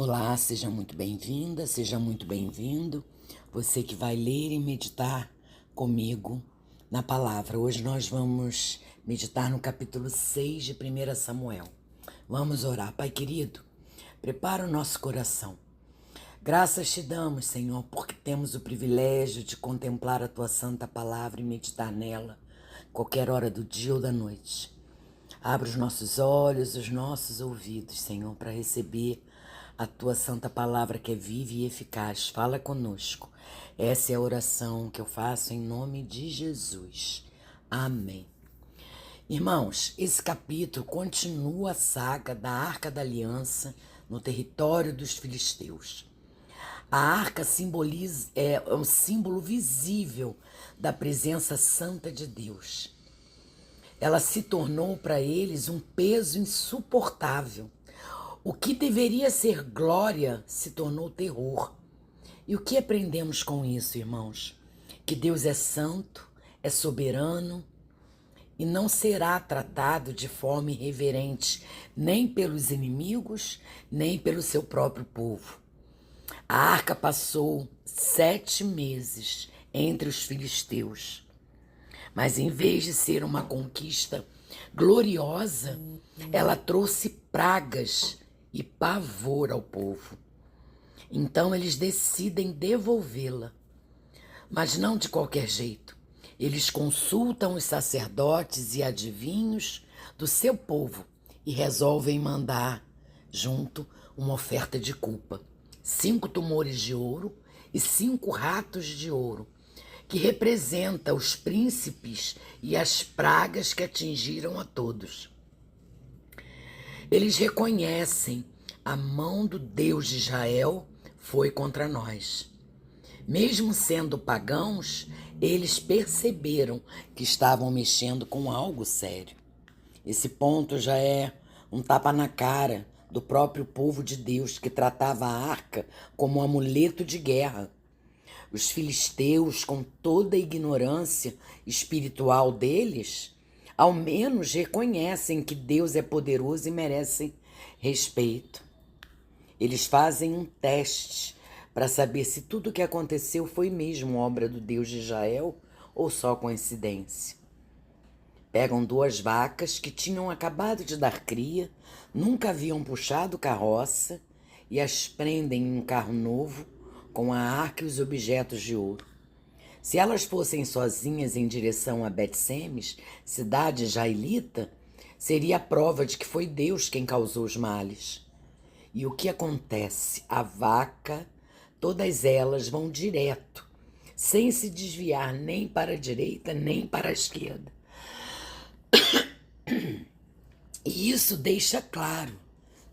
Olá, seja muito bem-vinda, seja muito bem-vindo. Você que vai ler e meditar comigo na palavra. Hoje nós vamos meditar no capítulo 6 de 1 Samuel. Vamos orar. Pai querido, prepara o nosso coração. Graças te damos, Senhor, porque temos o privilégio de contemplar a tua santa palavra e meditar nela, qualquer hora do dia ou da noite. Abre os nossos olhos, os nossos ouvidos, Senhor, para receber a tua santa palavra que é viva e eficaz. Fala conosco. Essa é a oração que eu faço em nome de Jesus. Amém. Irmãos, esse capítulo continua a saga da Arca da Aliança no território dos filisteus. A arca é um símbolo visível da presença santa de Deus. Ela se tornou para eles um peso insuportável. O que deveria ser glória se tornou terror. E o que aprendemos com isso, irmãos? Que Deus é santo, é soberano e não será tratado de forma irreverente, nem pelos inimigos, nem pelo seu próprio povo. A arca passou 7 meses entre os filisteus. Mas em vez de ser uma conquista gloriosa, ela trouxe pragas e pavor ao povo. Então eles decidem devolvê-la, mas não de qualquer jeito. Eles consultam os sacerdotes e adivinhos do seu povo e resolvem mandar junto uma oferta de culpa. 5 tumores de ouro e 5 ratos de ouro, que representa os príncipes e as pragas que atingiram a todos. Eles reconhecem a mão do Deus de Israel foi contra nós. Mesmo sendo pagãos, eles perceberam que estavam mexendo com algo sério. Esse ponto já é um tapa na cara do próprio povo de Deus, que tratava a arca como um amuleto de guerra. Os filisteus, com toda a ignorância espiritual deles, ao menos reconhecem que Deus é poderoso e merecem respeito. Eles fazem um teste para saber se tudo o que aconteceu foi mesmo obra do Deus de Israel ou só coincidência. Pegam 2 vacas que tinham acabado de dar cria, nunca haviam puxado carroça, e as prendem em um carro novo com a arca e os objetos de ouro. Se elas fossem sozinhas em direção a Bet-Semes, cidade israelita, seria a prova de que foi Deus quem causou os males. E o que acontece? A vaca, todas elas vão direto, sem se desviar nem para a direita nem para a esquerda. E isso deixa claro,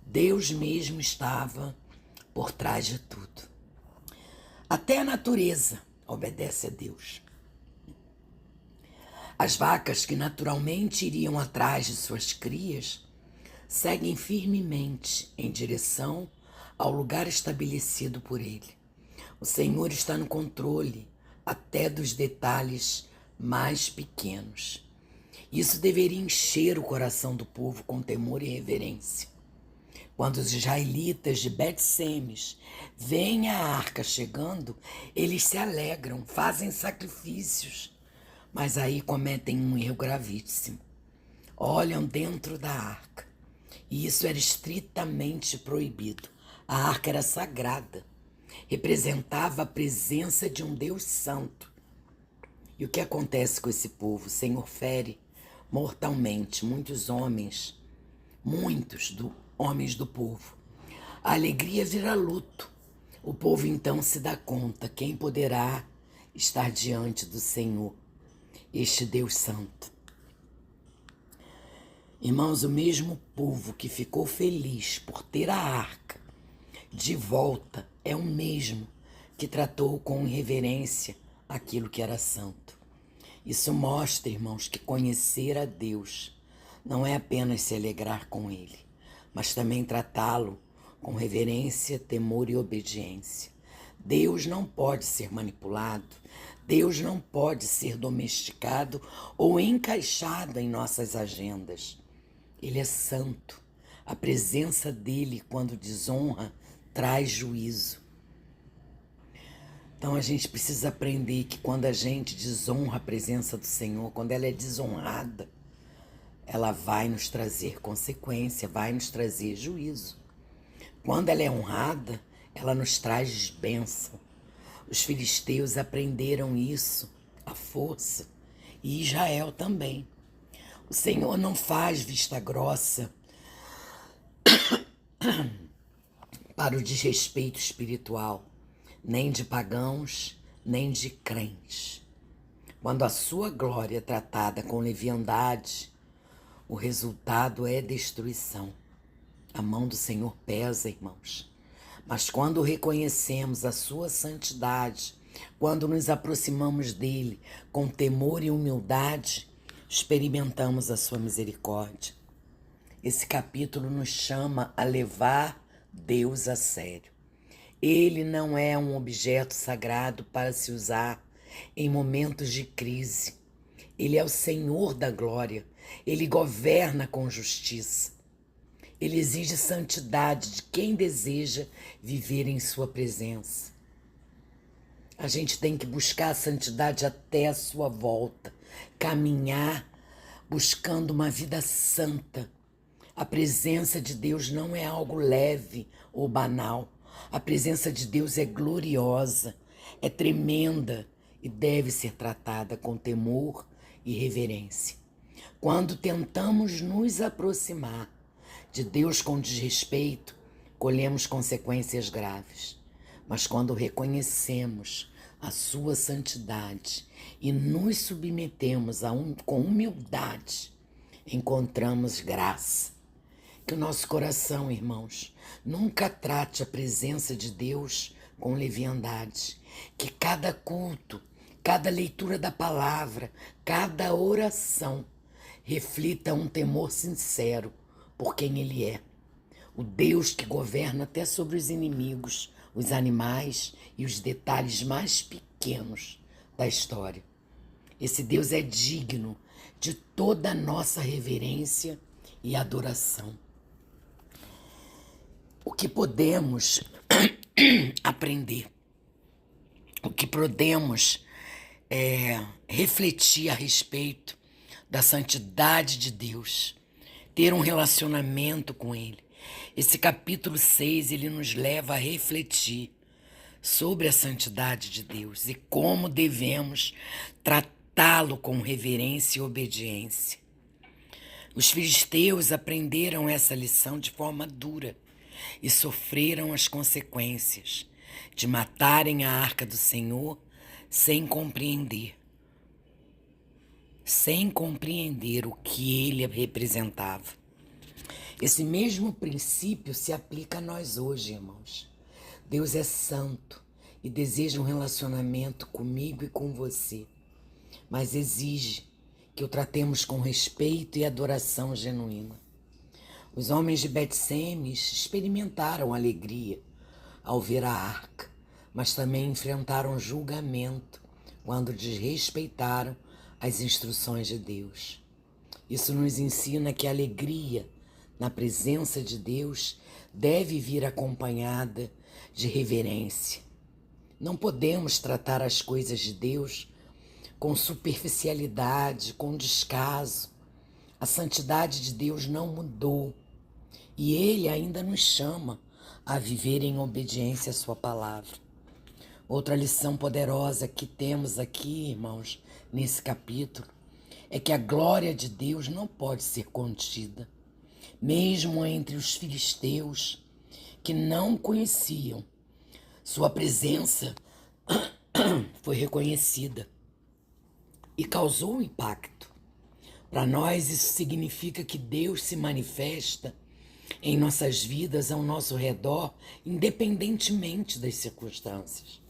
Deus mesmo estava por trás de tudo. Até a natureza obedece a Deus. As vacas que naturalmente iriam atrás de suas crias seguem firmemente em direção ao lugar estabelecido por Ele. O Senhor está no controle até dos detalhes mais pequenos. Isso deveria encher o coração do povo com temor e reverência. Quando os israelitas de Bet-Semes veem a arca chegando, eles se alegram, fazem sacrifícios, mas aí cometem um erro gravíssimo. Olham dentro da arca, e isso era estritamente proibido. A arca era sagrada, representava a presença de um Deus santo. E o que acontece com esse povo? O Senhor fere mortalmente muitos homens do povo. A alegria vira luto. O povo então se dá conta quem poderá estar diante do Senhor, este Deus santo. Irmãos, o mesmo povo que ficou feliz por ter a arca de volta é o mesmo que tratou com irreverência aquilo que era santo. Isso mostra, irmãos, que conhecer a Deus não é apenas se alegrar com Ele, mas também tratá-lo com reverência, temor e obediência. Deus não pode ser manipulado, Deus não pode ser domesticado ou encaixado em nossas agendas. Ele é santo. A presença dele, quando desonra, traz juízo. Então a gente precisa aprender que quando a gente desonra a presença do Senhor, quando ela é desonrada, ela vai nos trazer consequência, vai nos trazer juízo. Quando ela é honrada, ela nos traz bênção. Os filisteus aprenderam isso, à força, e Israel também. O Senhor não faz vista grossa para o desrespeito espiritual, nem de pagãos, nem de crentes. Quando a sua glória é tratada com leviandade, o resultado é destruição. A mão do Senhor pesa, irmãos. Mas quando reconhecemos a sua santidade, quando nos aproximamos dele com temor e humildade, experimentamos a sua misericórdia. Esse capítulo nos chama a levar Deus a sério. Ele não é um objeto sagrado para se usar em momentos de crise. Ele é o Senhor da glória. Ele governa com justiça. Ele exige santidade de quem deseja viver em sua presença. A gente tem que buscar a santidade até a sua volta, caminhar buscando uma vida santa. A presença de Deus não é algo leve ou banal. A presença de Deus é gloriosa, é tremenda e deve ser tratada com temor e reverência. Quando tentamos nos aproximar de Deus com desrespeito, colhemos consequências graves. Mas quando reconhecemos a sua santidade e nos submetemos com humildade, encontramos graça. Que o nosso coração, irmãos, nunca trate a presença de Deus com leviandade. Que cada culto, cada leitura da palavra, cada oração reflita um temor sincero por quem Ele é. O Deus que governa até sobre os inimigos, os animais e os detalhes mais pequenos da história. Esse Deus é digno de toda a nossa reverência e adoração. O que podemos aprender, o que podemos refletir a respeito da santidade de Deus, ter um relacionamento com Ele. Esse capítulo 6, ele nos leva a refletir sobre a santidade de Deus e como devemos tratá-lo com reverência e obediência. Os filisteus aprenderam essa lição de forma dura e sofreram as consequências de matarem a arca do Senhor sem compreender o que ele representava. Esse mesmo princípio se aplica a nós hoje, irmãos. Deus é santo e deseja um relacionamento comigo e com você, mas exige que o tratemos com respeito e adoração genuína. Os homens de Bet-Semes experimentaram alegria ao ver a arca, mas também enfrentaram julgamento quando desrespeitaram as instruções de Deus. Isso nos ensina que a alegria na presença de Deus deve vir acompanhada de reverência. Não podemos tratar as coisas de Deus com superficialidade, com descaso. A santidade de Deus não mudou e Ele ainda nos chama a viver em obediência à sua palavra. Outra lição poderosa que temos aqui, irmãos, nesse capítulo, é que a glória de Deus não pode ser contida. Mesmo entre os filisteus que não conheciam, sua presença foi reconhecida e causou um impacto. Para nós, isso significa que Deus se manifesta em nossas vidas, ao nosso redor, independentemente das circunstâncias.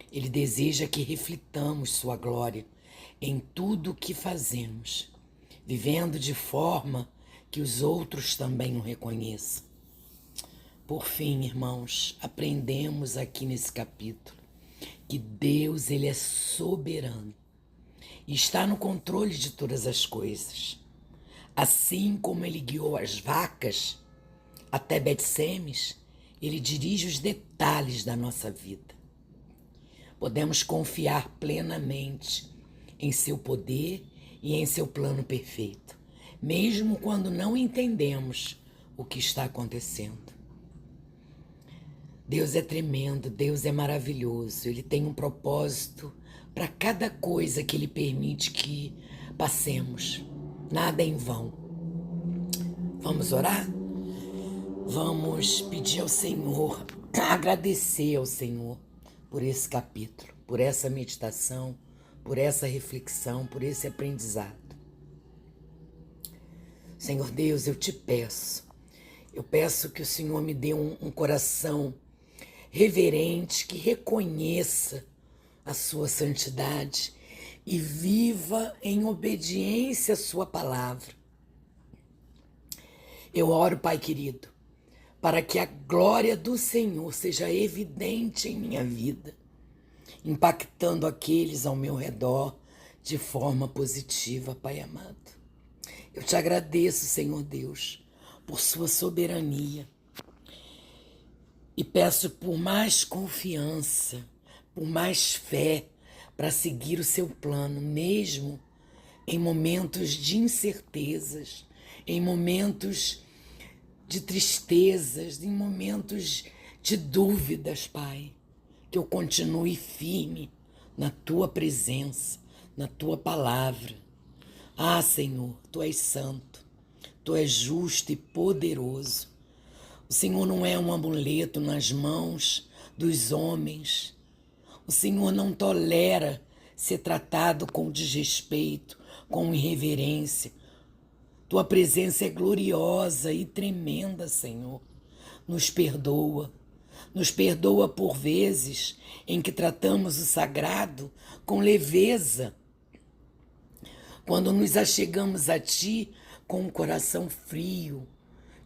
Ele deseja que reflitamos sua glória em tudo o que fazemos, vivendo de forma que os outros também o reconheçam. Por fim, irmãos, aprendemos aqui nesse capítulo que Deus, ele é soberano e está no controle de todas as coisas. Assim como ele guiou as vacas até Bet-Semes, Ele dirige os detalhes da nossa vida. Podemos confiar plenamente em seu poder e em seu plano perfeito, mesmo quando não entendemos o que está acontecendo. Deus é tremendo, Deus é maravilhoso, Ele tem um propósito para cada coisa que Ele permite que passemos. Nada é em vão. Vamos orar? Vamos pedir ao Senhor, agradecer ao Senhor por esse capítulo, por essa meditação, por essa reflexão, por esse aprendizado. Senhor Deus, eu peço que o Senhor me dê um coração reverente, que reconheça a sua santidade e viva em obediência à sua palavra. Eu oro, Pai querido, para que a glória do Senhor seja evidente em minha vida, impactando aqueles ao meu redor de forma positiva, Pai amado. Eu te agradeço, Senhor Deus, por sua soberania e peço por mais confiança, por mais fé para seguir o seu plano, mesmo em momentos de incertezas, em momentos de tristezas, em momentos de dúvidas, Pai. Que eu continue firme na tua presença, na tua palavra. Ah, Senhor, tu és santo, tu és justo e poderoso. O Senhor não é um amuleto nas mãos dos homens. O Senhor não tolera ser tratado com desrespeito, com irreverência. Tua presença é gloriosa e tremenda, Senhor. Nos perdoa por vezes em que tratamos o sagrado com leveza. Quando nos achegamos a Ti com um coração frio,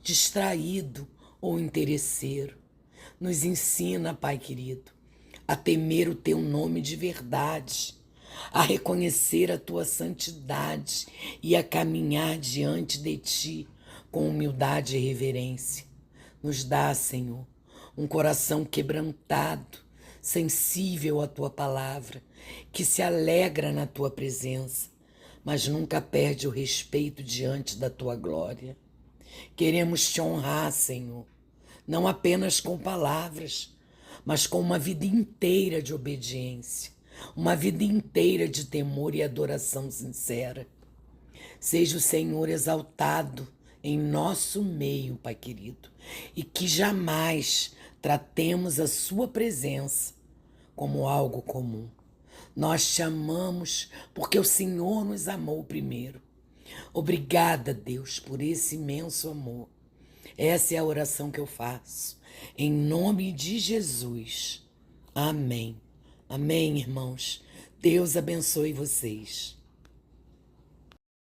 distraído ou interesseiro. Nos ensina, Pai querido, a temer o Teu nome de verdade, a reconhecer a Tua santidade e a caminhar diante de Ti com humildade e reverência. Nos dá, Senhor, um coração quebrantado, sensível à Tua palavra, que se alegra na Tua presença, mas nunca perde o respeito diante da Tua glória. Queremos Te honrar, Senhor, não apenas com palavras, mas com uma vida inteira de obediência, uma vida inteira de temor e adoração sincera. Seja o Senhor exaltado em nosso meio, Pai querido, e que jamais tratemos a sua presença como algo comum. Nós te amamos porque o Senhor nos amou primeiro. Obrigada, Deus, por esse imenso amor. Essa é a oração que eu faço. Em nome de Jesus. Amém. Amém, irmãos. Deus abençoe vocês.